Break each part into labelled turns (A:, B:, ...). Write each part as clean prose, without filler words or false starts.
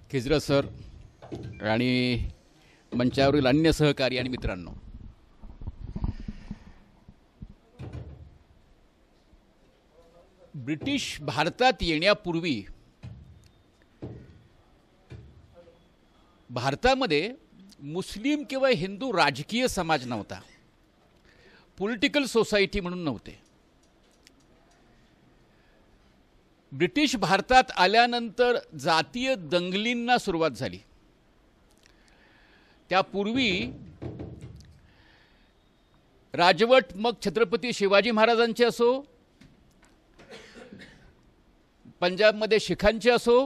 A: खिजरे sir आणि मंचावरील अन्य सहकारी आणि मित्रांनो, ब्रिटिश भारतात येण्यापूर्वी भारतामध्ये मुस्लिम किंवा हिंदू राजकीय समाज नव्हता, पॉलिटिकल सोसायटी म्हणून नव्हते. ब्रिटिश भारतात आल्यानंतर जातीय दंगलींना सुरुवात झाली. त्यापूर्वी राजवट मग छत्रपती शिवाजी महाराजांचे असो, पंजाबमध्ये शिखांची असो,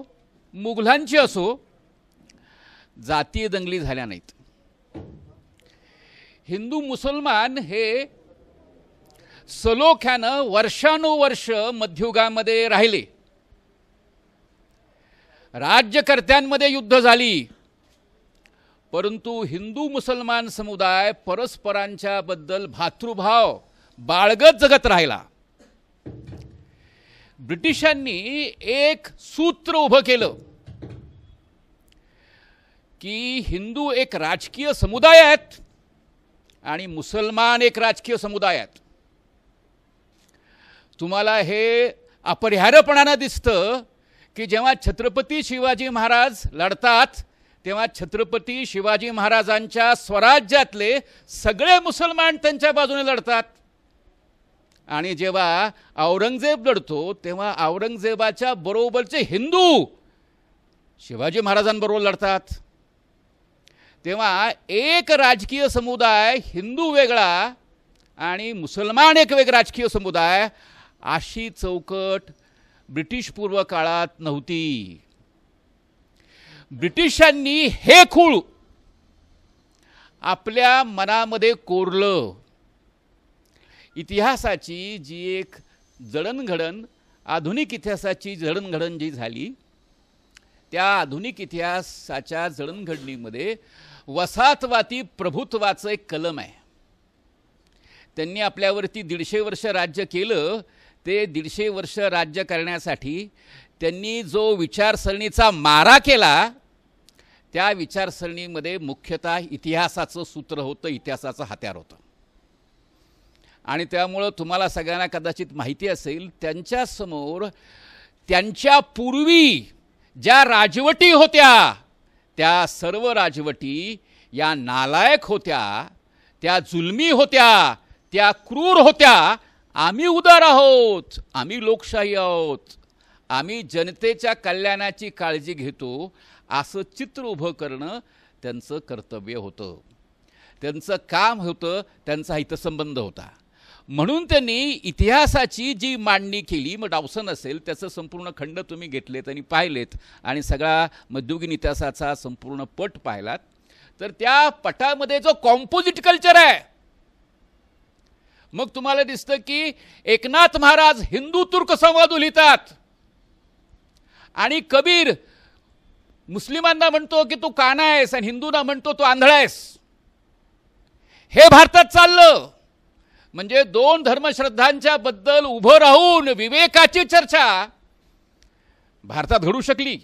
A: मुघलांची असो, जातीय दंगली झाल्या नाहीत. हिंदू मुसलमान हे सलोख्यानं वर्षानुवर्ष मध्ययुगामध्ये राहिले. राज्यकर्त्यांमध्ये युद्ध झाली, परंतु हिंदू मुसलमान समुदाय परस्परांच्या बद्दल भातृभाव बाळगत जगत राहिला. ब्रिटिशांनी एक सूत्र उभं केलं की हिंदू एक राजकीय समुदाय आहेत आणि मुसलमान एक राजकीय समुदाय आहेत. तुम्हाला हे अपरिहार्यपणानं दिसतं की जेव्हा छत्रपती शिवाजी महाराज लढतात तेव्हा छत्रपती शिवाजी महाराजांच्या स्वराज्यातले सगळे मुसलमान त्यांच्या बाजूने लढतात, आणि जेव्हा औरंगजेब लढतो तेव्हा औरंगजेबाच्या बरोबरचे हिंदू शिवाजी महाराजांबरोबर लढतात. तेव्हा एक राजकीय समुदाय हिंदू वेगळा आणि मुसलमान एक वेगळा राजकीय समुदाय, अशी चौकट ब्रिटिश पूर्व काळात नव्हती. ब्रिटिशांनी हे खूळ आपल्या मनामध्ये कोरलं. इतिहासाची जी एक जडणघडण, आधुनिक इतिहासाची जडणघडण जी झाली, त्या आधुनिक इतिहासाच्या जडणघडणीमध्ये वसाहतवादी प्रभुत्वाचं एक कलम आहे. त्यांनी आपल्यावरती 150 वर्ष राज्य केलं. ते 150 वर्ष राज्य करण्यासाठी त्यांनी जो विचारसरणीचा मारा केला, त्या विचारसरणीमध्ये मुख्यतः इतिहासाचं सूत्र होतं, इतिहासाचं हत्यार होतं. आणि त्यामुळं तुम्हाला सगळ्यांना कदाचित माहिती असेल, त्यांच्यासमोर त्यांच्या पूर्वी ज्या राजवटी होत्या त्या सर्व राजवटी या नालायक होत्या, त्या जुलमी होत्या, त्या क्रूर होत्या. आम्ही उदार आहोत, आम्ही लोकशाही आहोत, आम्ही जनतेच्या कल्याणाची काळजी घेतो, असं चित्र उभं करणं त्यांचं कर्तव्य होतं, त्यांचं काम होतं, त्यांचा हितसंबंध होता. म्हणून त्यांनी इतिहासाची जी मांडणी केली, मग डावसन असेल त्याचं संपूर्ण खंड तुम्ही घेतलेत आणि पाहिलेत आणि सगळा मध्ययुगीन इतिहासाचा संपूर्ण पट पाहिलात, तर त्या पटामध्ये जो कॉम्पोजिट कल्चर आहे, मग तुम्हाला दिसतं की एकनाथ महाराज हिंदू तुर्क संवाद लिहितात आणि कबीर मुस्लिमांना म्हणतो की तू काना आहेस आणि हिंदूंना म्हणतो तू आंधळा आहेस. हे भारतात चाललं. म्हणजे दोन धर्मश्रद्धांच्या बद्दल उभं राहून विवेकाची चर्चा भारतात घडू शकली.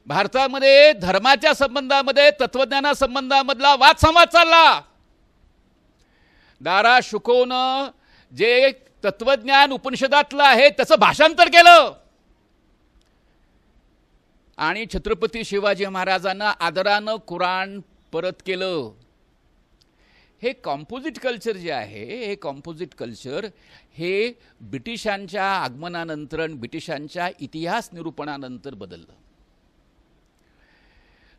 A: भारतामध्ये धर्माच्या संबंधामध्ये तत्वज्ञाना संबंधामधला वादसंवाद चालला. दारा शुकोनं जे तत्वज्ञान उपनिषदातलं आहे त्याचं भाषांतर केलं आणि छत्रपती शिवाजी महाराजांना आदरानं कुराण परत केलं. हे कॉम्पोजिट कल्चर जे आहे, हे कॉम्पोजिट कल्चर हे ब्रिटिशांच्या आगमनानंतर आणि ब्रिटिशांच्या इतिहास निरूपणानंतर बदललं.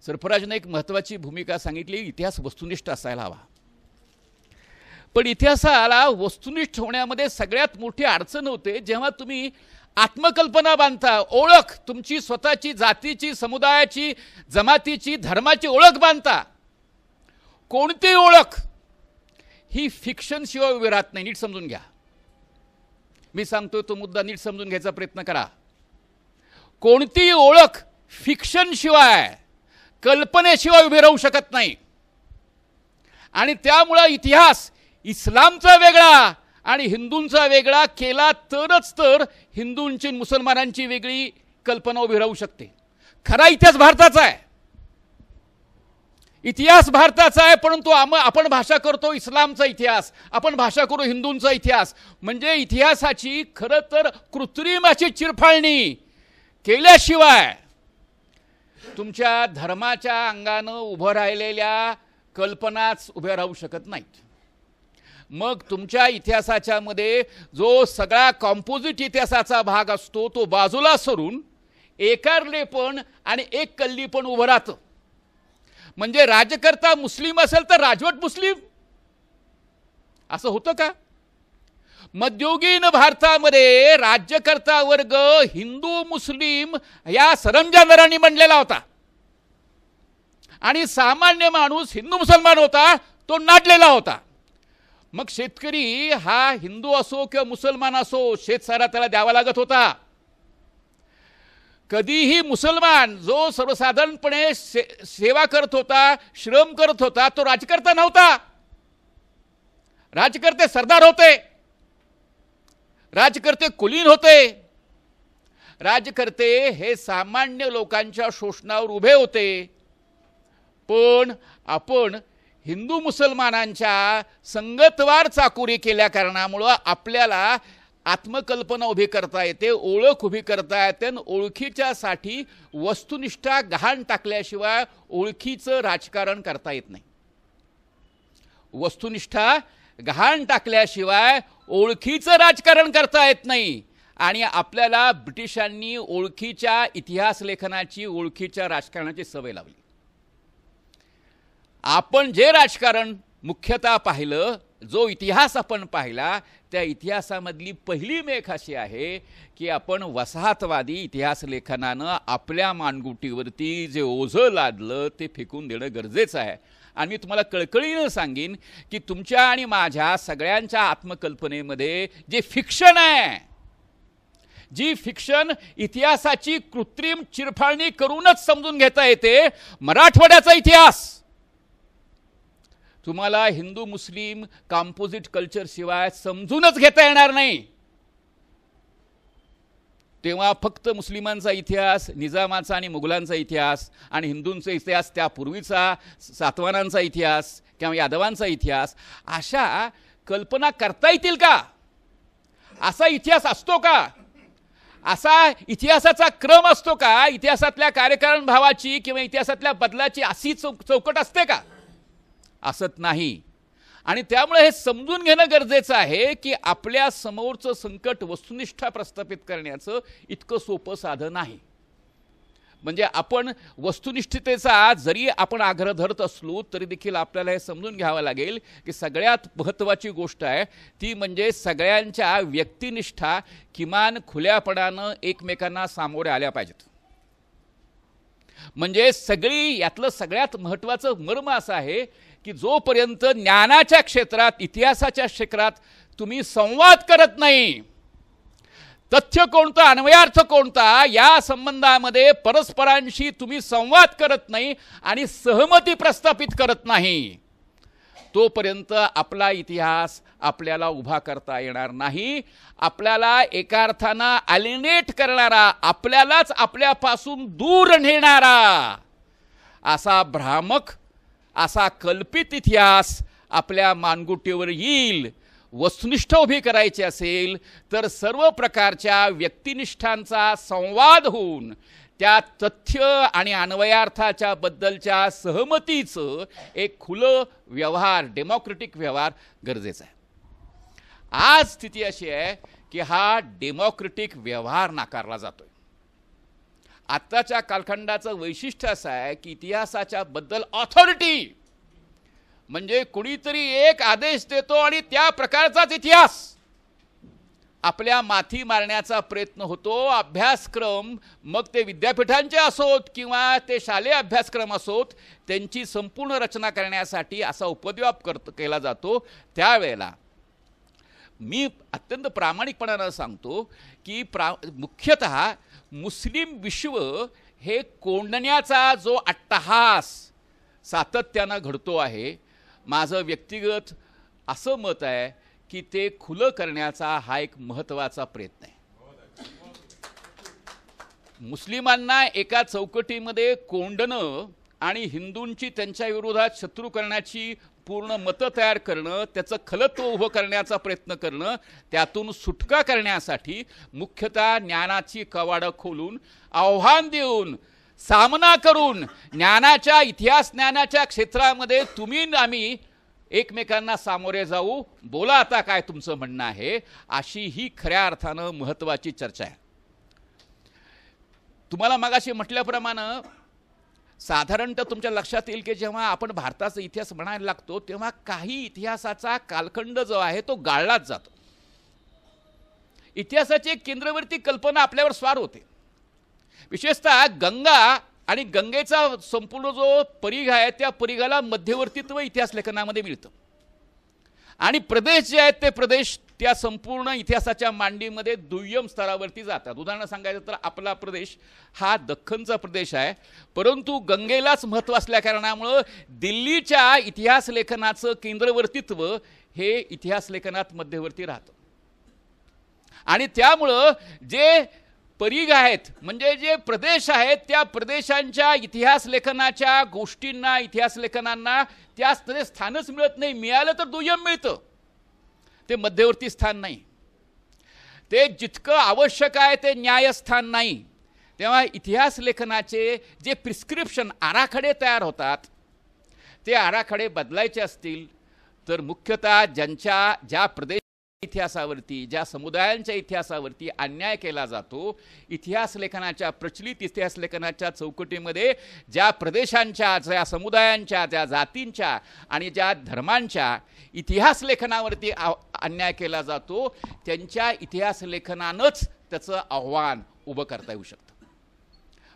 A: सरफराजने एक महत्त्वाची भूमिका सांगितली, इतिहास वस्तुनिष्ठ असायला हवा. पण इतिहासाला वस्तुनिष्ठ होण्यामध्ये सगळ्यात मोठी अडचण होते जेव्हा तुम्ही आत्मकल्पना बांधता, ओळख, तुमची स्वतःची जातीची, समुदायाची, जमातीची, धर्माची ओळख बांधता. कोणती ओळख ही फिक्शन शिवाय उभी राहत नाही. नीट समजून घ्या. मी सांगतोय तो मुद्दा नीट समजून घ्यायचा प्रयत्न करा. कोणती ओळख फिक्शन शिवाय, कल्पनेशिवाय उभी राहू शकत नाही. आणि त्यामुळे इतिहास इस्लामचा वेगळा आणि हिंदूंचा वेगळा केला तरच तर हिंदूंची मुसलमानांची वेगळी कल्पना उभी राहू शकते. खरा इतिहास भारताचा आहे, इतिहास भारताचा आहे, परंतु आपण भाषा करतो इस्लामचा इतिहास, आपण भाषा करू हिंदूंचा इतिहास. म्हणजे इतिहासाची खरं तर कृत्रिम अशी चिरफाळणी केल्याशिवाय तुमच्या धर्माच्या अंगानं उभं राहिलेल्या कल्पनाच उभ्या राहू शकत नाहीत. मग तुमच्या इतिहासाच्या मध्ये जो सगळा कॉम्पोजिट इतिहासाचा भाग असतो तो बाजूला सरून एकारलेपण आणि एक कल्लीपण उभं राहतं. म्हणजे राज्यकर्ता मुस्लिम असेल तर राजवट मुस्लिम, असं होतं का? मध्ययुगीन भारतामध्ये राज्यकर्ता वर्ग हिंदू मुस्लिम या सरंजामदारांनी बनलेला होता आणि सामान्य माणूस हिंदू मुसलमान होता, तो नाटलेला होता. मग शेतकरी हा हिंदू असो किंवा मुसलमान असो, शेतसारा त्याला द्यावा लागत होता. कधीही मुसलमान जो सर्वसाधारणपणे सेवा करत होता, श्रम करत होता, तो राजकर्ता नव्हता. राजकर्ते सरदार होते, राजकर्ते कुलीन होते, राजकर्ते हे सामान्य लोकांच्या शोषणावर उभे होते. पण आपण हिंदू मुसलमानांच्या संगतवार चाकोरी केल्या कारणामुळे आपल्याला आत्मकल्पना उभी करता येते, ओळख उभी करता येते. ओळखीच्यासाठी वस्तुनिष्ठा गहाण टाकल्याशिवाय ओळखीचं राजकारण करता येत नाही. वस्तुनिष्ठा गहाण टाकल्याशिवाय ओळखीचं राजकारण करता येत नाही. आणि आपल्याला ब्रिटिशांनी ओळखीच्या इतिहास लेखनाची, ओळखीच्या राजकारणाची सवय लावली. आपण जे राजकारण मुख्यतः पाहिलं, जो इतिहास आपण पाहिला, त्या इतिहासामधली पहिली मेख अशी आहे की आपण वसाहतवादी इतिहास लेखनानं आपल्या मानगुटीवरती जे ओझं लादलं ते फेकून देणं गरजेचं आहे. आणि मी तुम्हाला कळकळीनं सांगेन की तुमच्या आणि माझ्या सगळ्यांच्या आत्मकल्पनेमध्ये जे फिक्शन आहे, जी फिक्शन इतिहासाची कृत्रिम चिरफाळणी करूनच समजून घेता येते, मराठवाड्याचा इतिहास तुम्हाला हिंदू मुस्लिम कंपोजिट कल्चर शिवाय समजूनच घेता येणार नाही. तेव्हा फक्त मुस्लिमांचा इतिहास, निजामाचा आणि मुघलांचा इतिहास, आणि हिंदूंचा इतिहास त्यापूर्वीचा सातवाहनांचा इतिहास किंवा यादवांचा इतिहास, अशा कल्पना करता येतील का? असा इतिहास असतो का? असा इतिहासाचा क्रम असतो का? इतिहासातल्या कार्यकारण भावाची किंवा इतिहासातल्या बदलाची अशी चौकट असते का? असत नाही. आणि त्यामुळे हे समजून घेणं गरजेचं आहे की आपल्या समोरचं संकट वस्तुनिष्ठा प्रस्थापित करण्याचं इतकं सोपं साधन नाही. म्हणजे आपण वस्तुनिष्ठतेचा जरी आपण आग्रह धरत असलो तरी देखील आपल्याला हे समजून घ्यावं लागेल की सगळ्यात महत्त्वाची गोष्ट आहे ती म्हणजे सगळ्यांच्या व्यक्तिनिष्ठा किमान खुल्यापणानं एकमेकांना सामोरे आल्या पाहिजेत. म्हणजे सगळी यातलं सगळ्यात महत्त्वाचं मर्म असं आहे की जोपर्यंत ज्ञानाच्या क्षेत्रात, इतिहासाच्या क्षेत्रात तुम्ही संवाद करत नाही, तथ्य कोणतं, अन्वयार्थ कोणता, या संबंधामध्ये परस्परांशी तुम्ही संवाद करत नाही आणि सहमती प्रस्थापित करत नाही, तोपर्यंत आपला इतिहास आपल्याला उभा करता येणार नाही. आपल्याला एका अर्थानं अलिनेट करणारा, आपल्यालाच आपल्यापासून दूर नेणारा असा भ्रामक, असा कल्पित इतिहास आपल्या मानगुटीवर येईल. वस्तुनिष्ठ उभी करायची असेल तर सर्व प्रकारच्या व्यक्तिनिष्ठांचा संवाद होऊन त्या तथ्य आणि अन्वयार्थाच्या बद्दलच्या सहमतीचं एक खुलं व्यवहार, डेमोक्रेटिक व्यवहार गरजेचा आहे. आज स्थिती अशी आहे की हा डेमोक्रेटिक व्यवहार नाकारला जातोय. आत्ताच्या कालखंडाचं वैशिष्ट्य असं आहे की इतिहासाच्या बद्दल ऑथॉरिटी म्हणजे कुणीतरी एक आदेश देतो आणि त्या प्रकारचाच इतिहास आपल्या माथी मारण्याचा प्रयत्न होतो. अभ्यासक्रम, मग ते विद्यापीठांचे असोत किंवा ते शालेय अभ्यासक्रम असोत, त्यांची संपूर्ण रचना करण्यासाठी असा उपद्व्याप केला जातो. त्यावेळेला मी अत्यंत प्रामाणिकपणानं सांगतो की मुख्यतः मुस्लिम विश्व हे कोंडण्याचा जो अट्टहास सातत्यानं घडतो आहे, माझं व्यक्तिगत असं मत आहे की ते खुलं करण्याचा हा एक महत्त्वाचा प्रयत्न आहे. मुस्लिमांना एका चौकटीमध्ये कोंडणं आणि हिंदूंची त्यांच्या विरोधात शत्रू करण्याची पूर्ण मतं तयार करणं, त्याचं खलत्व उभं करण्याचा प्रयत्न करणं, त्यातून सुटका करण्यासाठी मुख्यतः ज्ञानाची कवाडं खोलून आव्हान देऊन सामना करून ज्ञानाच्या इतिहास ज्ञानाच्या क्षेत्रामध्ये तुम्ही आम्ही एकमेकांना सामोरे जाऊ, बोला आता काय तुमचं म्हणणं आहे, अशी ही खऱ्या अर्थानं महत्त्वाची चर्चा आहे. तुम्हाला मगाशी म्हटल्याप्रमाणे साधारणतः तुमच्या लक्षात येईल की जेव्हा आपण भारताचा इतिहास म्हणायला लागतो तेव्हा काही इतिहासाचा कालखंड जो आहे तो गाळलाच जातो. इतिहासाची एक केंद्रवर्ती कल्पना आपल्यावर स्वार होते. विशेषतः गंगा आणि गंगेचा संपूर्ण जो परिघ आहे त्या परिघाला मध्यवर्तीत्व इतिहास लेखनामध्ये मिळतं आणि प्रदेश जे आहेत ते प्रदेश त्या संपूर्ण इतिहासाच्या मांडीमध्ये दुय्यम स्तरावरती जातात. उदाहरण सांगायचं तर आपला प्रदेश हा दख्खनचा प्रदेश आहे, परंतु गंगेलाच महत्त्व असल्या कारणामुळं दिल्लीच्या इतिहास लेखनाचं केंद्रवर्तीत्व हे इतिहास लेखनात मध्यवर्ती राहतं आणि त्यामुळं जे परिघ आहेत म्हणजे जे प्रदेश आहेत त्या प्रदेशांच्या इतिहास लेखनाच्या गोष्टींना इतिहास लेखनांना त्या स्थानच मिळत नाही. मिळालं तर दुय्यम मिळतं, ते मध्यवर्ती स्थान नाही, ते जितकं आवश्यक आहे ते न्यायस्थान नाही. तेव्हा इतिहास लेखनाचे जे प्रिस्क्रिप्शन आराखडे तयार होतात ते आराखडे बदलायचे असतील तर मुख्यतः ज्या प्रदेश इतिहासावरती ज्या समुदायांच्या इतिहासावरती अन्याय केला जातो, इतिहास लेखनाच्या प्रचलित इतिहास लेखनाच्या चौकटीमध्ये ज्या प्रदेशांच्या ज्या समुदायांच्या ज्या जातींच्या आणि ज्या धर्मांच्या इतिहास लेखनावरती अन्याय केला जातो त्यांच्या इतिहास लेखनानंच त्याचं आव्हान उभं करता येऊ शकतं.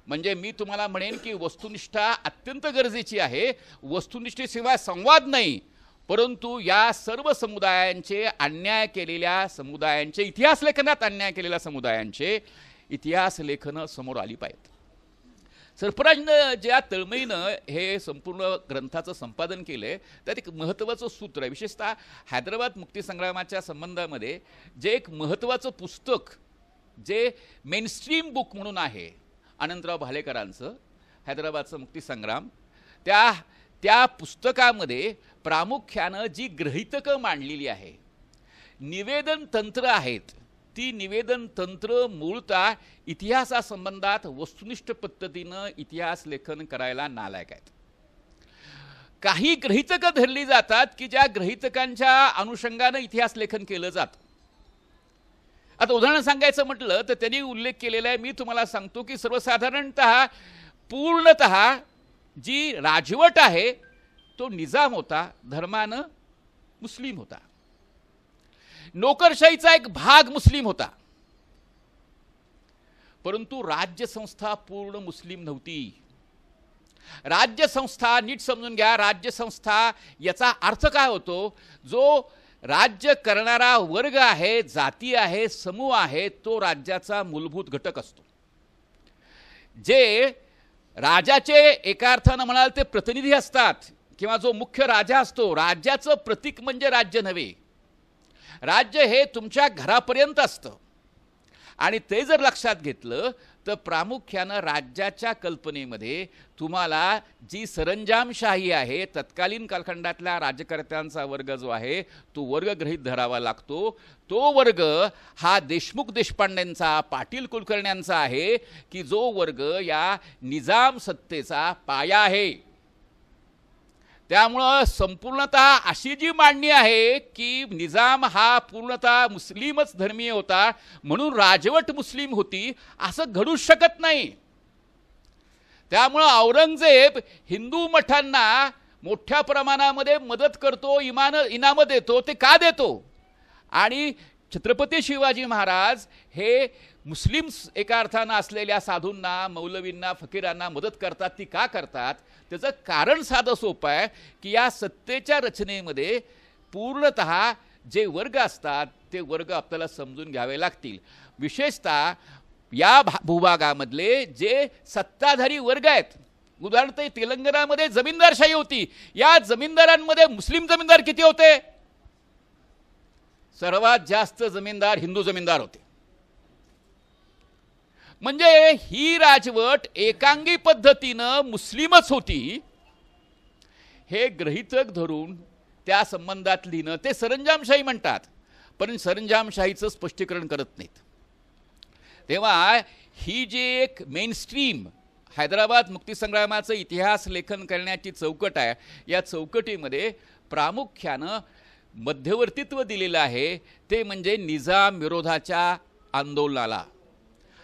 A: म्हणजे मी तुम्हाला म्हणेन की वस्तुनिष्ठा अत्यंत गरजेची आहे. वस्तुनिष्ठेशिवाय संवाद नाही, परंतु या सर्व समुदायांचे अन्याय केलेल्या समुदायांचे इतिहास लेखनात अन्याय केलेल्या समुदायांचे इतिहास लेखनं समोर आली पाहिजेत. सरफराजनं ज्या तळमळीनं हे संपूर्ण ग्रंथाचं संपादन केलं आहे त्यात एक महत्त्वाचं सूत्र आहे. विशेषतः हैदराबाद मुक्तीसंग्रामाच्या संबंधामध्ये जे एक महत्त्वाचं पुस्तक जे मेनस्ट्रीम बुक म्हणून आहे अनंतराव भालेकरांचं हैदराबादचं मुक्तीसंग्राम, त्या पुस्तकामध्ये प्रामुख्यानं जी गृहीतकं मांडलेली आहे, निवेदन तंत्र आहेत, ती निवेदन तंत्र मूळतः इतिहासासंबंधात वस्तुनिष्ठ पद्धतीनं इतिहास लेखन करायला नालायक आहेत. काही गृहीतकं धरली जातात की ज्या गृहीतकांच्या अनुषंगानं इतिहास लेखन केलं जातं. आता उदाहरण सांगायचं म्हटलं तर त्यांनी उल्लेख केलेला आहे, मी तुम्हाला सांगतो की सर्वसाधारणतः पूर्णतः जी राजवट आहे तो निजाम होता, धर्मानं मुस्लिम होता, नोकरशाहीचा एक भाग मुस्लिम होता, परंतु राज्यसंस्था पूर्ण मुस्लिम नव्हती. राज्यसंस्था नीट समजून घ्या, राज्यसंस्था याचा अर्थ काय होतो, जो राज्य करणारा वर्ग आहे, जाती आहे, समूह आहे, तो राज्याचा मूलभूत घटक असतो. जे राजाचे एका अर्थानं म्हणाल ते प्रतिनिधी असतात किंवा जो मुख्य राजा असतो, राज्याचं प्रतीक म्हणजे राज्य नव्हे, राज्य हे तुमच्या घरापर्यंत असतं आणि ते जर लक्षात घेतलं तर प्रामुख्यानं राज्याच्या कल्पनेमध्ये तुम्हाला जी सरंजामशाही आहे, तत्कालीन कालखंडातल्या राज्यकर्त्यांचा वर्ग जो आहे तो वर्ग गृहीत धरावा लागतो. तो वर्ग हा देशमुख देशपांडेंचा, पाटील कुलकर्ण्यांचा आहे की जो वर्ग या निजाम सत्तेचा पाया आहे. त्यामुळं संपूर्णतः अशी जी मांडणी आहे की निजाम हा पूर्णतः मुस्लिमच धर्मीय होता म्हणून राजवट मुस्लिम होती असं घडूच शकत नाही. त्यामुळं औरंगजेब हिंदू मठांना मोठ्या प्रमाणामध्ये मदत करतो, इनामं देतो. ते का देतो? आणि छत्रपती शिवाजी महाराज हे मुस्लिम एका अर्थानं असलेल्या साधूंना, मौलवींना, फकीरांना मदत करतात. ती का करतात? त्याचं कारण साधं सोपं आहे की या सत्तेच्या रचनेमध्ये पूर्णतः जे वर्ग असतात ते वर्ग आपल्याला समजून घ्यावे लागतील. विशेषतः या भूभागामधले जे सत्ताधारी वर्ग आहेत, उदाहरणार्थ तेलंगणामध्ये जमीनदारशाही होती, या जमीनदारांमध्ये मुस्लिम जमीनदार किती होते? सर्वात जास्त जमीनदार हिंदू जमीनदार होते. म्हणजे ही राजवट एकांगी पद्धतीनं मुस्लिमच होती हे गृहीतक धरून त्या संबंधात लिहिणं, ते सरंजामशाही म्हणतात, पण सरंजामशाहीचं स्पष्टीकरण करत नाहीत. तेव्हा ही जी एक मेनस्ट्रीम हैदराबाद मुक्तीसंग्रामाचं इतिहास लेखन करण्याची चौकट आहे, या चौकटीमध्ये प्रामुख्यानं मध्यवर्तित्व दिलेलं आहे ते म्हणजे निजाम विरोधाच्या आंदोलनाला.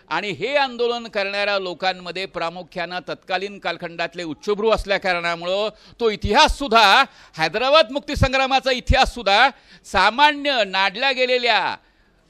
A: आणि हे आंदोलन करणाऱ्या लोकांमध्ये प्रामुख्यानं तत्कालीन कालखंडातले उच्चभ्रू असल्या कारणामुळं तो इतिहाससुद्धा, हैदराबाद मुक्तीसंग्रामाचा इतिहाससुद्धा सामान्य नाडल्या गेलेल्या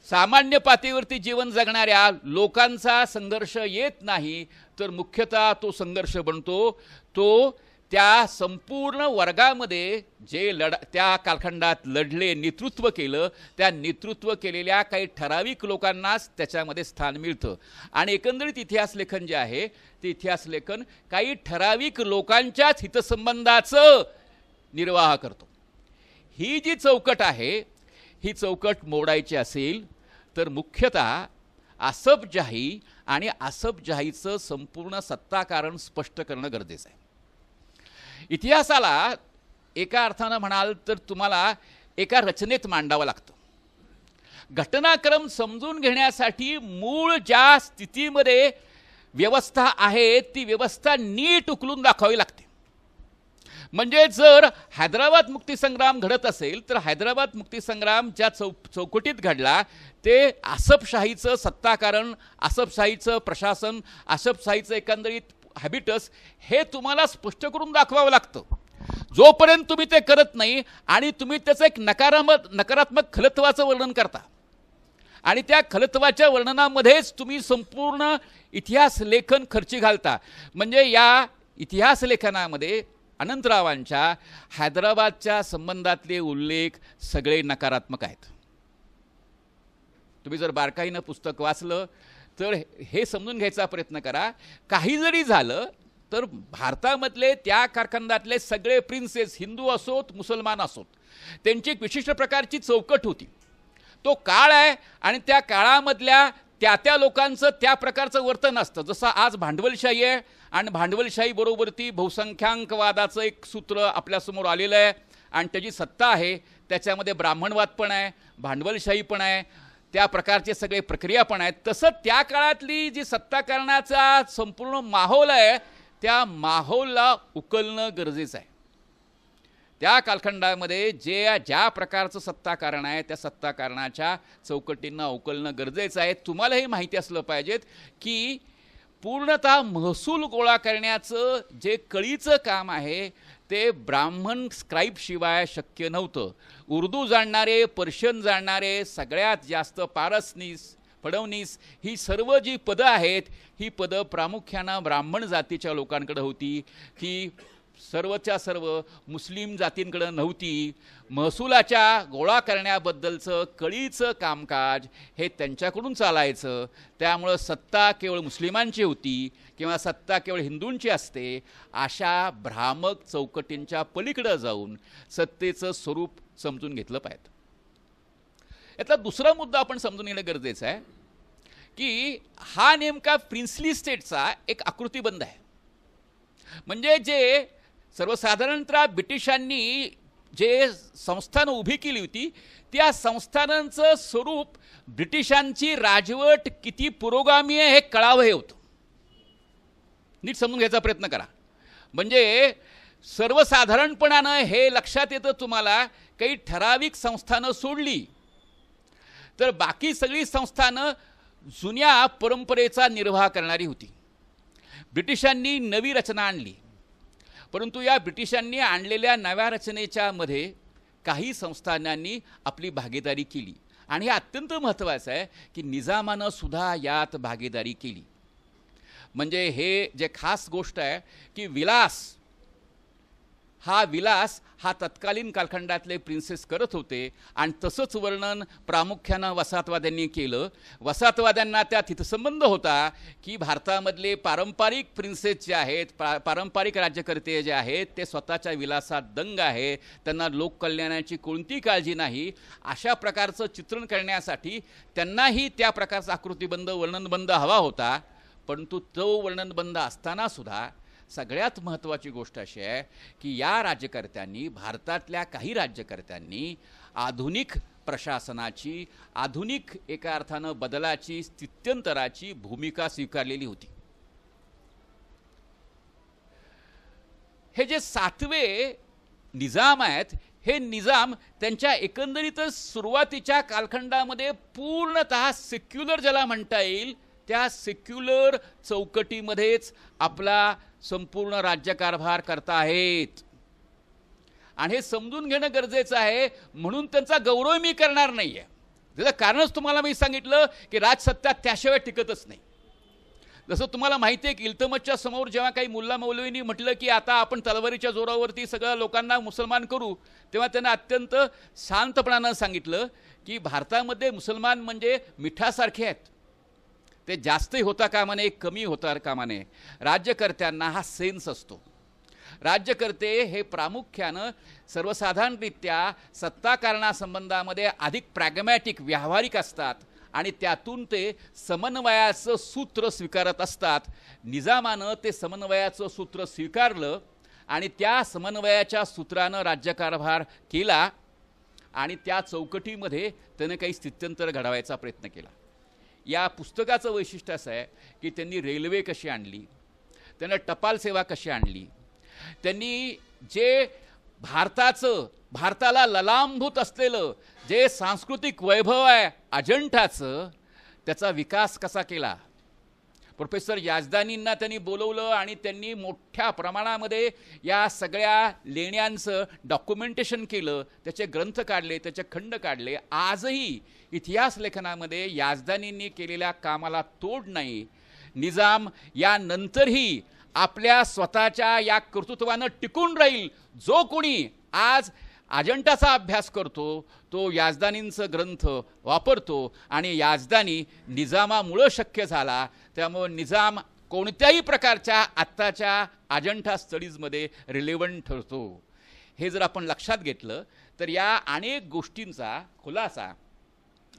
A: सामान्य पातळीवरती जीवन जगणाऱ्या लोकांचा संघर्ष येत नाही, तर मुख्यतः तो संघर्ष बनतो तो त्या संपूर्ण वर्गामध्ये जे त्या कालखंडात लढले, नेतृत्व केलं, त्या नेतृत्व केलेल्या काही ठराविक लोकांनाच त्याच्यामध्ये स्थान मिळतं. आणि एकंदरीत इतिहासलेखन जे आहे ते इतिहासलेखन काही ठराविक लोकांच्याच हितसंबंधाचं निर्वाह करतो. ही जी चौकट आहे ही चौकट मोडायची असेल तर मुख्यतः आसफजाही आणि आसफजाहीचं संपूर्ण सत्ताकारण स्पष्ट करणं गरजेचं आहे. इतिहासाला एका अर्थानं म्हणाल तर तुम्हाला एका रचनेत मांडावं लागतं. घटनाक्रम समजून घेण्यासाठी मूळ ज्या स्थितीमध्ये व्यवस्था आहे ती व्यवस्था नीट उकलून दाखवावी लागते. म्हणजे जर हैदराबाद मुक्तीसंग्राम घडत असेल तर हैदराबाद मुक्तीसंग्राम ज्या चौकटीत घडला ते आसफशाहीचं सत्ताकारण, आसफशाहीचं प्रशासन, आसफशाहीचं एकंदरीत हॅबिटस हे तुम्हाला स्पष्ट करून दाखवावं लागतं. जोपर्यंत तुम्ही ते करत नाही आणि तुम्ही त्याचं एक नकारात्मक खलत्वाचं वर्णन करता आणि त्या खलत्वाच्या वर्णनामध्येच तुम्ही संपूर्ण इतिहास लेखन खर्ची घालता, म्हणजे या इतिहास लेखनामध्ये अनंतरावांच्या हैदराबादच्या संबंधातले उल्लेख सगळे नकारात्मक आहेत. तुम्ही जर बारकाईनं पुस्तक वाचलं तर हे समजून घ्यायचा प्रयत्न करा. काही जरी झालं तर भारतामधले त्या कालखंडातले सगळे प्रिन्सेस, हिंदू असोत मुसलमान असोत, त्यांची एक विशिष्ट प्रकारची चौकट होती. तो काळ आहे आणि त्या काळामधल्या त्या लोकांचं त्या प्रकारचं वर्तन असतं. जसं आज भांडवलशाही आहे आणि भांडवलशाही बरोबरती बहुसंख्याकवादाचं एक सूत्र आपल्यासमोर आलेलं आहे आणि त्याची सत्ता आहे, त्याच्यामध्ये ब्राह्मणवाद पण आहे, भांडवलशाही पण आहे, त्या प्रकारचे सगळे प्रक्रिया पण आहेत. तसं त्या काळातली जी सत्ताकरणाचा संपूर्ण माहोल आहे त्या माहोलला उकलणं गरजेचं आहे. त्या कालखंडामध्ये ज्या प्रकारचं सत्ताकारण आहे त्या सत्ताकारणाच्या चौकटींना उकलणं गरजेचं आहे. तुम्हालाही माहिती असलं पाहिजेत की पूर्णतः महसूल गोळा करण्याचं जे कळीचं काम आहे ते ब्राह्मण स्क्राईबशिवाय शक्य नव्हतं. उर्दू जाणणारे, पर्शियन जाणणारे, सगळ्यात जास्त पारसनीस, फडवणीस ही सर्व जी पदं आहेत ही पदं प्रामुख्यानं ब्राह्मण जातीच्या लोकांकडे होती, की सर्वच्या सर्व मुस्लिम जातींकडे नव्हती. महसुलाच्या गोळा करण्याबद्दलचं कळीचं कामकाज हे त्यांच्याकडून चालायचं. त्यामुळं सत्ता केवळ मुस्लिमांची होती किंवा सत्ता केवळ हिंदूंची असते अशा भ्रामक चौकटींच्या पलीकडं जाऊन सत्तेचं स्वरूप समजून घेतलं पाहिजे. यातला दुसरा मुद्दा आपण समजून घेणं गरजेचं आहे की हा नेमका प्रिन्सली स्टेटचा एक आकृतिबंध आहे. म्हणजे जे सर्वसाधारणतः ब्रिटिशांनी जे संस्थानं उभी केली होती त्या संस्थानांचं स्वरूप ब्रिटिशांची राजवट किती पुरोगामी आहे हे कळावं हे होतं. नीट समजून घ्यायचा प्रयत्न करा. म्हणजे सर्वसाधारणपणानं हे लक्षात येतं तुम्हाला, काही ठराविक संस्थानं सोडली तर बाकी सगळी संस्थानं जुन्या परंपरेचा निर्वाह करणारी होती. ब्रिटिशांनी नवी रचना आणली, परंतु या ब्रिटिशांनी आणलेल्या नव्या रचनेच्या मध्ये काही संस्थानांनी आपली भागीदारी केली आणि हे अत्यंत महत्त्वाचं आहे की निजामानं सुद्धा यात भागीदारी केली. म्हणजे हे जे खास गोष्ट आहे की विलास हा तत्कालीन कालखंडातले प्रिन्सेस करत होते आणि तसंच वर्णन प्रामुख्यानं वसाहतवाद्यांनी केलं. वसाहतवाद्यांना त्यात हितसंबंध होता की भारतामधले पारंपरिक प्रिन्सेस जे आहेत, पारंपरिक राज्यकर्ते जे आहेत ते स्वतःच्या विलासात दंग आहे, त्यांना लोककल्याणाची कोणती काळजी नाही. अशा प्रकारचं चित्रण करण्यासाठी त्यांनाही त्या प्रकारचा आकृतिबंध, वर्णनबंध हवा होता. परंतु तो वर्णनबंध असताना सुद्धा सगळ्यात महत्त्वाची गोष्ट अशी आहे की या राज्यकर्त्यांनी, भारतातल्या काही राज्यकर्त्यांनी आधुनिक प्रशासनाची, आधुनिक एका अर्थानं बदलाची, स्थित्यंतराची भूमिका स्वीकारलेली होती. हे जे 7वे निजाम आहेत, हे निजाम त्यांच्या एकंदरीतच सुरुवातीच्या कालखंडामध्ये पूर्णतः सेक्युलर ज्याला म्हणता येईल त्या सेक्युलर चौकटीमध्येच आपला संपूर्ण राज्यकारभार करता आहेत. आणि हे समजून घेणं गरजेचं आहे. म्हणून त्यांचा गौरव मी करणार नाही आहे. त्याचं कारणच तुम्हाला मी सांगितलं की राजसत्ता त्याशिवाय टिकतच नाही. जसं तुम्हाला माहिती आहे की इल्तमसच्या समोर जेव्हा काही मुल्ला मौलवींनी म्हटलं की आता आपण तलवारीच्या जोरावरती सगळ्या लोकांना मुसलमान करू, तेव्हा त्यांना अत्यंत शांतपणानं सांगितलं की भारतामध्ये मुसलमान म्हणजे मिठासारखे आहेत. ते जास्तही होता कामा नये, कमी होता कामा नये. राज्यकर्त्यांना हा सेन्स असतो. राज्यकर्ते हे प्रामुख्यानं सर्वसाधारणरित्या सत्ताकारणासंबंधामध्ये अधिक प्रॅग्मॅटिक, व्यावहारिक असतात आणि त्यातून ते समन्वयाचं सूत्र स्वीकारत असतात. निजामानं ते समन्वयाचं सूत्र स्वीकारलं आणि त्या समन्वयाच्या सूत्रानं राज्यकारभार केला आणि त्या चौकटीमध्ये त्यानं काही स्थित्यंतर घडवायचा प्रयत्न केला. या पुस्तकाचं वैशिष्ट्य असं आहे की त्यांनी रेल्वे कशी आणली, त्यांना टपाल सेवा कशी आणली, त्यांनी जे भारताला ललांभूत असलेलं जे सांस्कृतिक वैभव आहे अजंठाचं, त्याचा विकास कसा केला. प्रोफेसर याजदानींना त्यांनी बोलवलं आणि त्यांनी मोठ्या प्रमाणामध्ये या सगळ्या लेण्यांचं डॉक्युमेंटेशन केलं, त्याचे ग्रंथ काढले, त्याचे खंड काढले. आजही इतिहास लेखनामध्ये याजदानींनी केलेल्या कामाला तोड नाही. निजाम यानंतरही आपल्या स्वतःच्या या कर्तृत्वानं टिकून राहील. जो कोणी आज अजंठाचा अभ्यास करतो तो याजदानींचं ग्रंथ वापरतो आणि याजदानी निजामामुळं शक्य झाला. त्यामुळे निजाम कोणत्याही प्रकारच्या आत्ताच्या अजंठा स्टडीजमध्ये रिलेव्हंट ठरतो. हे जर आपण लक्षात घेतलं तर या अनेक गोष्टींचा खुलासा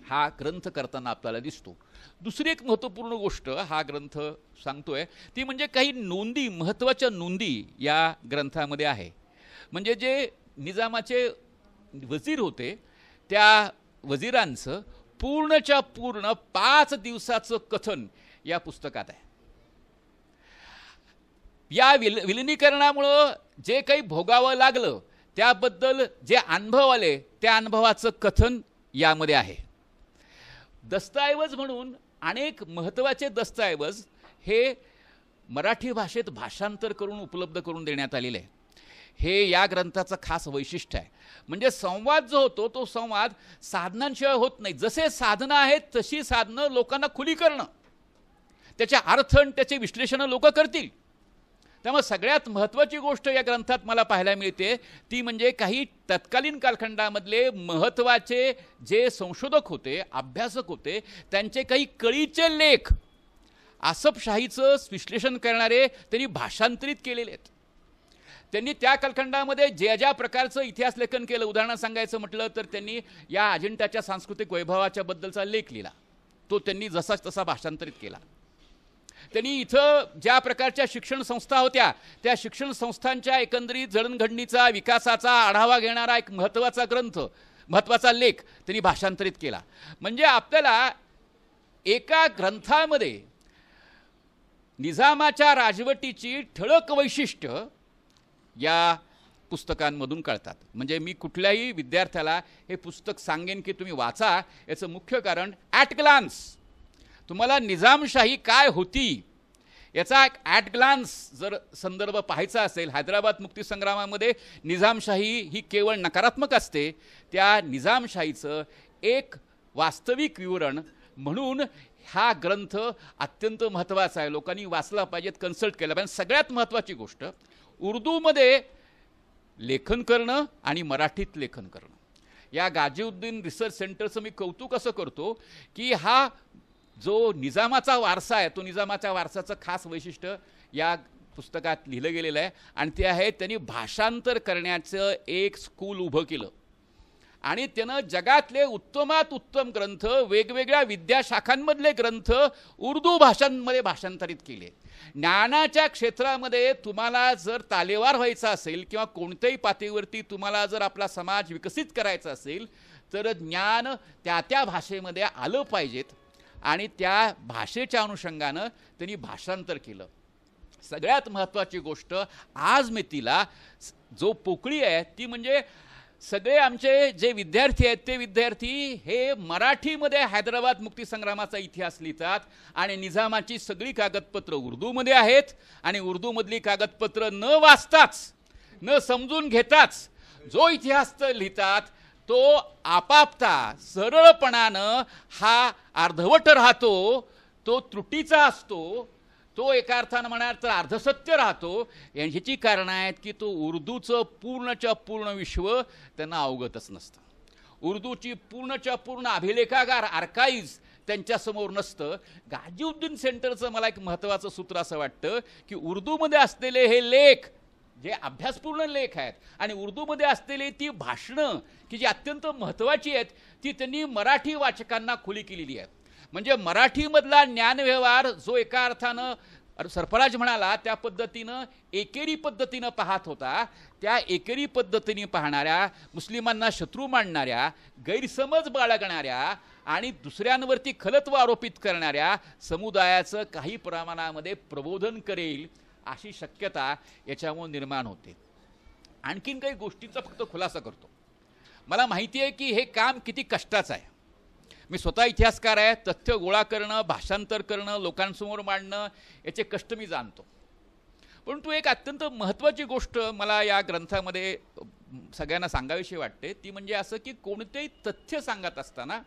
A: हा ग्रंथ करताना आपल्याला दिसतो. दुसरी एक महत्त्वपूर्ण गोष्ट हा ग्रंथ सांगतोय ती म्हणजे काही नोंदी, महत्त्वाच्या नोंदी या ग्रंथामध्ये आहे. म्हणजे जे निजामाचे वजीर होते त्या वजीरांचं पूर्णच्या पूर्ण 5 दिवसाचं कथन या पुस्तकात आहे. या विलिनीकरणामुळं जे काही भोगावं लागलं त्याबद्दल जे अनुभव आले त्या अनुभवाचं कथन यामध्ये आहे. दस्तऐवज म्हणून अनेक महत्त्वाचे दस्तऐवज हे मराठी भाषेत भाषांतर करून उपलब्ध करून देण्यात आलेले आहे. हे या ग्रंथाचं खास वैशिष्ट्य आहे. म्हणजे संवाद जो होतो तो संवाद साधनांशिवाय होत नाही. जसे साधनं आहेत तशी साधनं लोकांना खुली करणं, त्याचे अर्थ आणि त्याचे विश्लेषण लोक करतील. त्यामुळे सगळ्यात महत्त्वाची गोष्ट या ग्रंथात मला पाहायला मिळते ती म्हणजे काही तत्कालीन कालखंडामधले महत्त्वाचे जे संशोधक होते, अभ्यासक होते, त्यांचे काही कळीचे लेख आसफशाहीचं विश्लेषण करणारे त्यांनी भाषांतरित केलेले आहेत. त्यांनी त्या कालखंडामध्ये ज्या ज्या प्रकारचं इतिहास लेखन केलं, उदाहरण सांगायचं म्हटलं तर त्यांनी या अजिंठाच्या सांस्कृतिक वैभवाच्या बद्दलचा लेख लिहिला, तो त्यांनी जसा तसा भाषांतरित केला. त्यांनी इथं ज्या प्रकारच्या शिक्षण संस्था होत्या त्या शिक्षण संस्थांच्या एकंदरीत जडणघडणीचा, विकासाचा आढावा घेणारा एक महत्त्वाचा ग्रंथ, महत्त्वाचा लेख त्यांनी भाषांतरित केला. म्हणजे आपल्याला एका ग्रंथामध्ये निजामाच्या राजवटीची ठळक वैशिष्ट्य या पुस्तकांमधून कळतात. म्हणजे मी कुठल्याही विद्यार्थ्याला हे पुस्तक सांगेन की तुम्ही वाचा, याचं मुख्य कारण ॲट ग्लान्स तुम्हाला निजामशाही काय होती याचा एक ॲट ग्लान्स जर संदर्भ पाहायचा असेल, हैदराबाद मुक्तीसंग्रामामध्ये निजामशाही ही केवळ नकारात्मक असते, त्या निजामशाहीचं एक वास्तविक विवरण म्हणून हा ग्रंथ अत्यंत महत्त्वाचा आहे. लोकांनी वाचला पाहिजेत, कन्सल्ट केला पाहिजे. सगळ्यात महत्त्वाची गोष्ट उर्दूमध्ये लेखन करणं आणि मराठीत लेखन करणं. या गाझीउद्दीन रिसर्च सेंटरचं मी कौतुक असं करतो की हा जो निजामाचा वारसा आहे तो निजामाच्या वारसाचं खास वैशिष्ट्य या पुस्तकात लिहिलं गेलेलं आहे आणि ते आहे त्यांनी भाषांतर करण्याचं एक स्कूल उभं केलं आणि त्यानं जगातले उत्तमात उत्तम ग्रंथ, वेगवेगळ्या विद्याशाखांमधले ग्रंथ उर्दू भाषांमध्ये भाषांतरित केले. ज्ञानाच्या क्षेत्रामध्ये तुम्हाला जर तालेवार व्हायचा असेल किंवा कोणत्याही पातळीवरती तुम्हाला जर आपला समाज विकसित करायचा असेल तर ज्ञान त्या त्या भाषेमध्ये आलं पाहिजेत आणि त्या भाषेच्या अनुषंगानं त्यांनी भाषांतर केलं. सगळ्यात महत्त्वाची गोष्ट आज मितीला जो पोकळी आहे ती म्हणजे सगळे आमचे जे विद्यार्थी आहेत ते विद्यार्थी हे मराठीमध्ये हैदराबाद मुक्तीसंग्रामाचा इतिहास लिहितात आणि निजामाची सगळी कागदपत्र उर्दूमध्ये आहेत आणि उर्दूमधली कागदपत्र न वाचताच न समजून घेताच जो इतिहास लिहितात तो आपापता सरळपणानं हा अर्धवट राहतो, तो त्रुटीचा असतो, तो एका अर्थानं म्हणाल तर अर्धसत्य राहतो. ह्याची कारणं आहेत की तो उर्दूचं पूर्णच्या पूर्ण विश्व त्यांना अवगतच नसतं. उर्दूची पूर्णच्या पूर्ण अभिलेखागार आर्काइव्ज त्यांच्यासमोर नसतं. गाझीउद्दीन सेंटरचं मला एक महत्त्वाचं सूत्र असं वाटतं की उर्दूमध्ये असलेले हे लेख जे अभ्यासपूर्ण लेख आहेत आणि उर्दूमध्ये असलेली ती भाषणं की जी अत्यंत महत्त्वाची आहेत ती त्यांनी मराठी वाचकांना खुली केलेली आहे. म्हणजे मराठीमधला ज्ञानव्यवहार जो एका अर्थानं सरफराज म्हणाला त्या पद्धतीनं एकेरी पद्धतीनं पाहत होता, त्या एकेरी पद्धतीने पाहणाऱ्या, मुस्लिमांना शत्रू मानणाऱ्या, गैरसमज बाळगणाऱ्या आणि दुसऱ्यांवरती खलत्व आरोपित करणाऱ्या समुदायाचं काही प्रमाणामध्ये प्रबोधन करेल अशी शक्यता याच्यामुळे निर्माण होते. आणखीन काही गोष्टींचा फक्त खुलासा करतो. मला माहिती आहे की हे काम किती कष्टाचं आहे. मी स्वतः इतिहासकार आहे. तथ्य गोळा करणं, भाषांतर करणं, लोकांसमोर मांडणं याचे कष्ट मी जाणतो. परंतु एक अत्यंत महत्त्वाची गोष्ट मला या ग्रंथामध्ये सगळ्यांना सांगावीशी वाटते ती म्हणजे असं की कोणतेही तथ्य सांगत असताना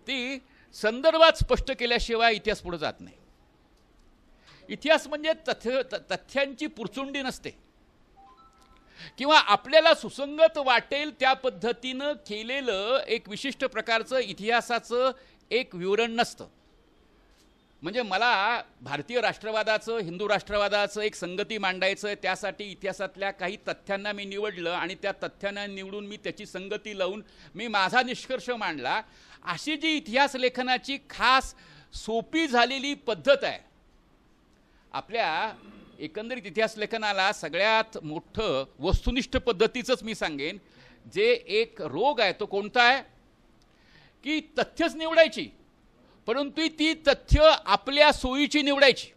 A: ती संदर्भात स्पष्ट केल्याशिवाय इतिहास पुढे जात नाही. इतिहास म्हणजे तथ्यांची पुरचुंडी नसते किंवा आपल्याला सुसंगत वाटेल त्या पद्धतीनं केलेलं एक विशिष्ट प्रकारचं इतिहासाचं एक विवरण नसतं. म्हणजे मला भारतीय राष्ट्रवादाचं, हिंदू राष्ट्रवादाचं एक संगती मांडायचं, त्यासाठी इतिहासातल्या काही तथ्यांना मी निवडलं आणि त्या तथ्यांना निवडून मी त्याची संगती लावून मी माझा निष्कर्ष मांडला. अशी जी इतिहास लेखनाची खास सोपी झालेली पद्धत आहे आपल्या एकंदरीत इतिहास लेखनाला सगळ्यात मोठं वस्तुनिष्ठ पद्धतीचंच मी सांगेन जे एक रोग आहे तो कोणता आहे की तथ्यच निवडायची परंतु ती तथ्य आपल्या सोयीची निवडायची.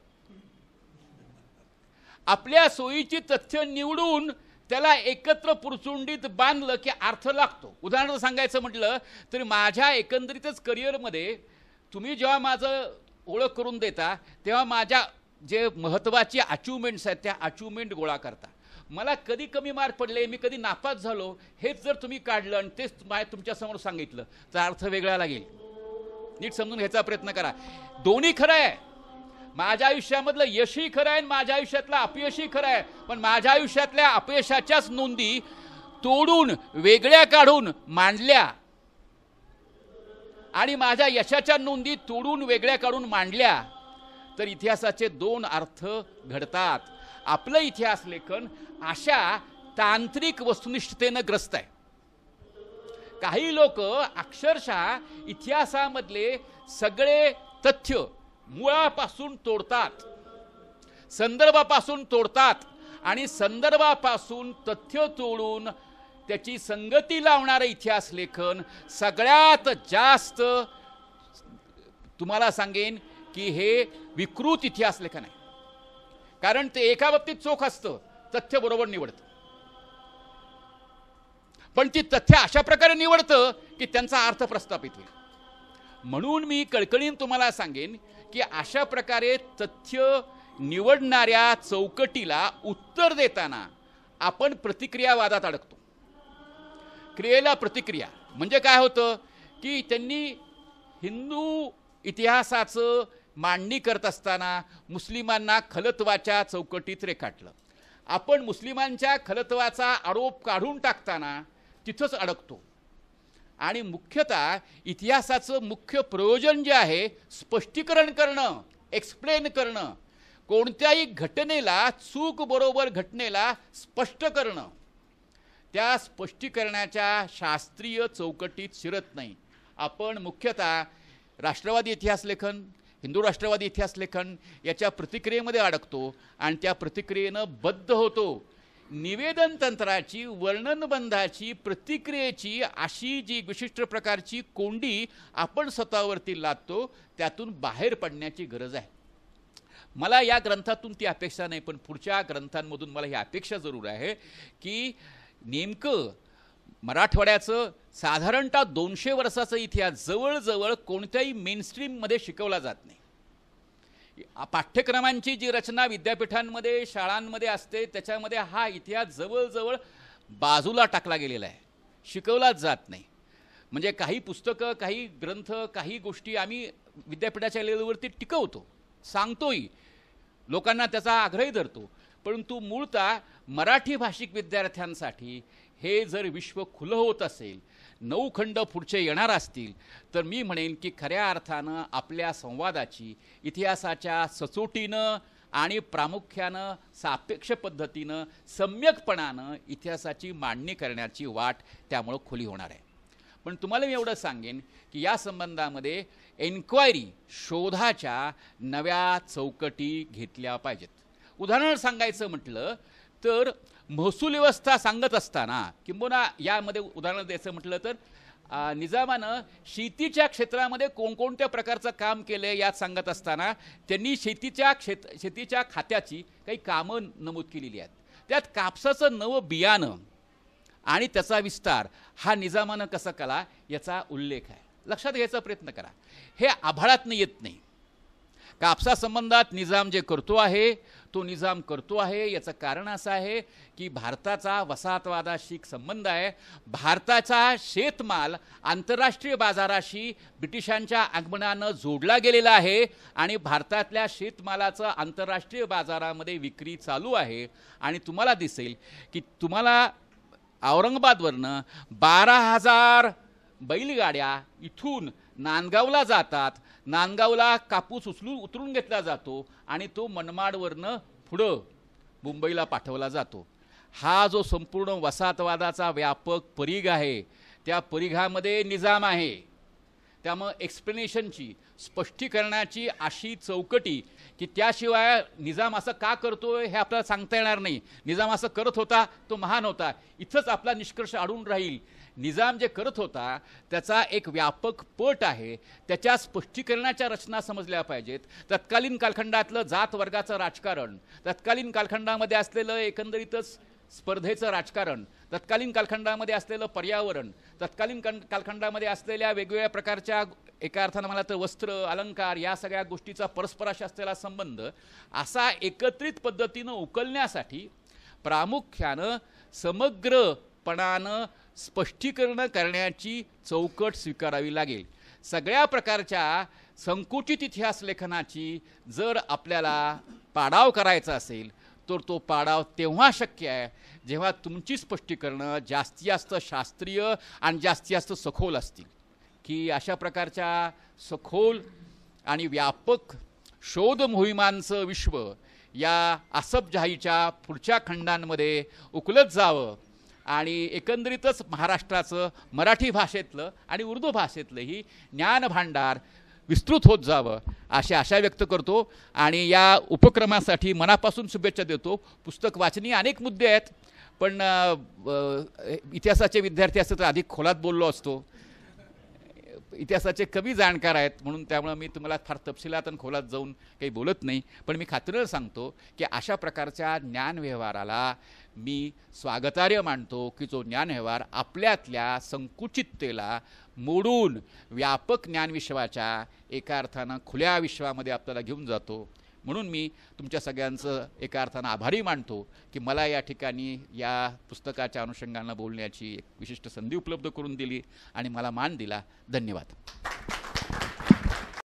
A: आपल्या सोयीची तथ्य निवडून त्याला एकत्र पुरचुंडीत बांधलं की अर्थ लागतो. उदाहरण सांगायचं म्हटलं तर माझ्या एकंदरीतच करिअरमध्ये तुम्ही जेव्हा माझं ओळख करून देता तेव्हा माझ्या जे महत्त्वाची अचिव्हमेंट्स आहेत त्या अचिव्हमेंट गोळा करता. मला कधी कमी मार्क पडले, मी कधी नापास झालो हेच जर तुम्ही काढलं आणि तेच तुमच्यासमोर सांगितलं तर अर्थ वेगळा लागेल. नीट समजून घ्यायचा प्रयत्न करा. दोन्ही खरं आहे. माझ्या आयुष्यामधलं यशही खरं आहे आणि माझ्या आयुष्यातलं अपयशही खरं आहे. पण माझ्या आयुष्यातल्या अपयशाच्याच नोंदी तोडून वेगळ्या काढून मांडल्या आणि माझ्या यशाच्या नोंदी तोडून वेगळ्या काढून मांडल्या तर इतिहासाचे दोन अर्थ घडतात. आपलं इतिहास लेखन अशा तांत्रिक वस्तुनिष्ठतेनं ग्रस्त आहे. काही लोक अक्षरशः इतिहासामधले सगळे तथ्य मुळापासून तोडतात, संदर्भापासून तोडतात आणि संदर्भापासून तथ्य तोडून त्याची संगती लावणारं इतिहास लेखन सगळ्यात जास्त तुम्हाला सांगेन की हे विकृत इतिहास लेखन आहे. कारण ते एका बाबतीत चोख असतं, तथ्य बरोबर निवडतं, पण ती तथ्य अशा प्रकारे निवडतं की त्यांचा अर्थ प्रस्थापित होईल. म्हणून मी कळकळीने तुम्हाला सांगेन की अशा प्रकारे तथ्य निवडणाऱ्या चौकटीला उत्तर देताना आपण प्रतिक्रियावादात अडकतो. क्रियेला प्रतिक्रिया म्हणजे काय होतं की त्यांनी हिंदू इतिहासाचं मांडणी करत असताना मुस्लिमांना खलत्वाच्या चौकटीत रेखाटलं. आपण मुस्लिमांच्या खलत्वाचा आरोप काढून टाकताना तिथंच अडकतो. आणि मुख्यतः इतिहासाचं मुख्य प्रयोजन जे आहे स्पष्टीकरण करणं, एक्सप्लेन करणं, कोणत्याही घटनेला चूक बरोबर घटनेला स्पष्ट करणं, त्या स्पष्टीकरणाच्या शास्त्रीय चौकटीत शिरत नाही. आपण मुख्यतः राष्ट्रवादी इतिहास लेखन, हिंदू राष्ट्रवादी इतिहास लेखन याच्या प्रतिक्रियेमध्ये अडकतो आणि त्या प्रतिक्रियेनं बद्ध होतो. निवेदन तंत्राची, वर्णनबंधाची, प्रतिक्रियेची अशी जी विशिष्ट प्रकारची कोंडी आपण स्वतःवरती लादतो, त्यातून बाहेर पडण्याची गरज आहे. मला या ग्रंथातून ती अपेक्षा नाही, पण पुढच्या ग्रंथांमधून मला ही अपेक्षा जरूर आहे की नेमकं मराठवाड्याचं साधारणतः 200 वर्षाचा इतिहास जवळजवळ कोणत्याही मेनस्ट्रीममध्ये शिकवला जात नाही. पाठ्यक्रमांची जी रचना विद्यापीठांमध्ये, शाळांमध्ये असते, त्याच्यामध्ये हा इतिहास जवळजवळ बाजूला टाकला गेलेला आहे, शिकवलाच जात नाही. म्हणजे काही पुस्तकं, काही ग्रंथ, काही गोष्टी आम्ही विद्यापीठाच्या लेवलवरती टिकवतो, सांगतोही, लोकांना त्याचा आग्रही धरतो, परंतु मूळतः मराठी भाषिक विद्यार्थ्यांसाठी हे जर विश्व खुलं होत असेल, 9 खंड पुढचे येणार असतील, तर मी म्हणेन की खऱ्या अर्थानं आपल्या संवादाची, इतिहासाच्या सचोटीनं आणि प्रामुख्यानं सापेक्ष पद्धतीनं, सम्यकपणानं इतिहासाची मांडणी करण्याची वाट त्यामुळं खुली होणार आहे. पण तुम्हाला मी एवढं सांगेन की या संबंधामध्ये एन्क्वायरी, शोधाच्या नव्या चौकटी घेतल्या पाहिजेत. उदाहरण सांगायचं म्हटलं तर महसूल व्यवस्था सांगत असताना, किंबहुना यामध्ये उदाहरण द्यायचं म्हटलं तर निजामानं शेतीच्या क्षेत्रामध्ये कोणकोणत्या प्रकारचं काम केलं यात सांगत असताना त्यांनी शेतीच्या खात्याची काही कामं नमूद केलेली आहेत. त्यात कापसाचं नवं बियाणं आणि त्याचा विस्तार हा निजामानं कसा केला याचा उल्लेख आहे. लक्षात घ्यायचा प्रयत्न करा. हे आभाळातनं येत नाही. कापसासंबंधात निजाम जे करतो आहे तो निजाम करतो आहे याचं कारण असं आहे की भारताचा वसाहतवादाशी संबंध आहे. भारताचा शेतमाल आंतरराष्ट्रीय बाजाराशी ब्रिटिशांच्या आगमनानं जोडला गेलेला आहे आणि भारतातल्या शेतमालाचं आंतरराष्ट्रीय बाजारामध्ये विक्री चालू आहे. आणि तुम्हाला दिसेल की तुम्हाला औरंगाबादवरनं 12,000 बैलगाड्या इथून नांदगावला जातात. नांदगावला कापूस उतरून घेतला जातो आणि तो मनमाडवरनं पुढं मुंबईला पाठवला जातो. हा जो संपूर्ण वसाहतवादाचा व्यापक परिघ आहे, त्या परिघामध्ये निजाम आहे. त्यामुळे एक्सप्लेनेशनची, स्पष्टीकरणाची अशी चौकटी की त्याशिवाय निजाम असं का करतोय हे आपल्याला सांगता येणार नाही. निजाम असं करत होता, तो महान होता, इथंच आपला निष्कर्ष अडून राहील. निजाम जे करत होता त्याचा एक व्यापक पट आहे. त्याच्या स्पष्टीकरणाच्या रचना समजल्या पाहिजेत. तत्कालीन कालखंडातलं जात वर्गाचं राजकारण, तत्कालीन कालखंडामध्ये असलेलं एकंदरीतच स्पर्धेचं राजकारण, तत्कालीन कालखंडामध्ये असलेलं पर्यावरण, तत्कालीन कालखंडामध्ये असलेल्या वेगवेगळ्या प्रकारच्या, एका अर्थानं मला तर वस्त्र, अलंकार, या सगळ्या गोष्टीचा परस्पराशी असलेला संबंध असा एकत्रित पद्धतीनं उकलण्यासाठी प्रामुख्यानं समग्रपणानं स्पष्टीकरण करण्याची चौकट स्वीकारावी लागेल. सगळ्या प्रकारच्या संकुचित इतिहास लेखनाची जर आपल्याला पाडाव करायचा असेल तर तो पाडाव तेव्हा शक्य आहे जेव्हा तुमची स्पष्टीकरणं जास्तीत जास्त शास्त्रीय आणि जास्तीत जास्त सखोल असतील. की अशा प्रकारच्या सखोल आणि व्यापक शोध मोहिमांचं विश्व या असफजाहीच्या पुढच्या खंडांमध्ये उकलत जावं आणि एकंदरीतच महाराष्ट्राचं मराठी भाषेतलं आणि उर्दू भाषेतलंही ज्ञानभांडार विस्तृत होत जावं अशी आशा व्यक्त करतो. आणि या उपक्रमासाठी मनापासून शुभेच्छा देतो. पुस्तक वाचनीय अनेक मुद्दे आहेत, पण इतिहासाचे विद्यार्थी असते तर अधिक खोलात बोललो असतो. इतिहासाचे कमी जाणकार आहेत म्हणून त्यामुळे मी तुम्हाला फार तपशिलात आणि खोलात जाऊन काही बोलत नाही. पण मी खात्रीनं सांगतो की अशा प्रकारच्या ज्ञानव्यवहाराला मी स्वागतार्ह मानतो की जो ज्ञानव्यवहार आपल्यातल्या संकुचिततेला मोडून व्यापक ज्ञानविश्वाच्या एका अर्थानं खुल्या विश्वामध्ये आपल्याला घेऊन जातो. म्हणून मी तुमच्या सगळ्यांचं एका अर्थानं आभारी मानतो की मला या ठिकाणी या पुस्तकाच्या अनुषंगानं बोलण्याची एक विशिष्ट संधी उपलब्ध करून दिली आणि मला मान दिला. धन्यवाद.